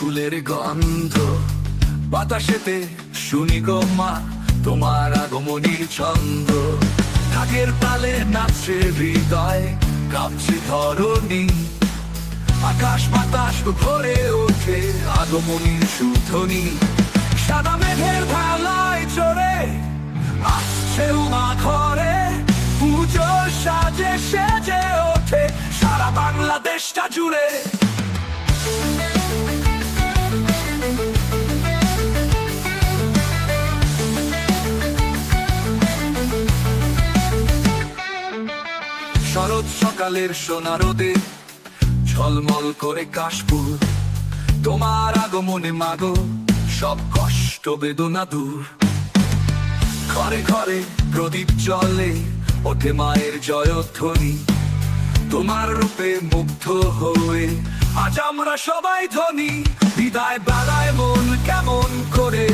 ফুলের গন্ধ বাতাসেতে শুনি গো মা তোমার আগমনীর ছন্দ। ঢাকের তালে নাচছে হৃদয়, কাঁপছে ধরণী, আকাশ বাতাস ভরে ওঠে আগমনীর সুধ্বনি। সাদা মেঘের ভেলায় চড়ে আসছে মা ঘরে, পুজোর সাজে সেজে ওঠে সারা বাংলাদেশটা জুড়ে। শরৎ সকালের সোনা রোদে ঝলমল করে কাশফুল, তোমার আগমনে মাগো সব কষ্ট বেদনা দূর। ঘরে ঘরে প্রদীপ জ্বলে ওঠে মায়ের জয়ধ্বনি, তোমার রূপে মুগ্ধ হয়ে আজ আমরা সবাই ধনী। বিদায় বেলায় মন কেমন করে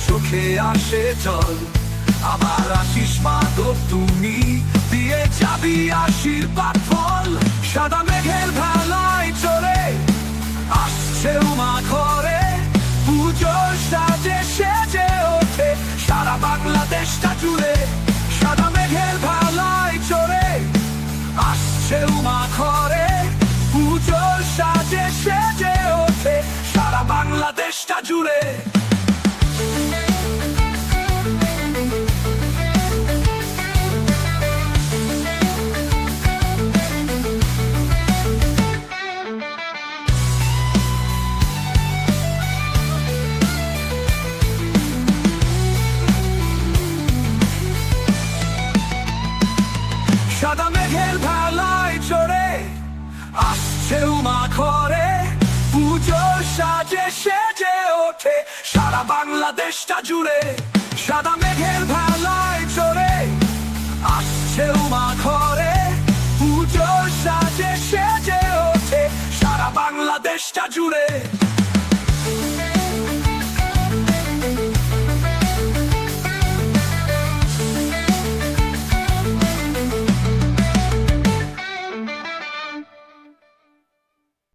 চোখে আসে জল, আবার আসিস মা গো তুমি, দিয়ে যাবি আশীর্বাদ ফল। সাদা মেঘের ভেলায় চড়ে আসছে মা ঘরে, পুজোর সাজে সেজে ওঠে সারা বাংলাদেশটা জুড়ে। সাদা মেঘের ভেলায় চড়ে আসছে মা ঘরে, পুজোর সাজে সেজে ওঠে সারা বাংলাদেশটা জুড়ে। সাদা মেঘের ভেলায় চড়ে আসছে মা ঘরে, পুজোর সাজে সেজে ওঠে সারা বাংলাদেশটা জুড়ে। সাদা মেঘের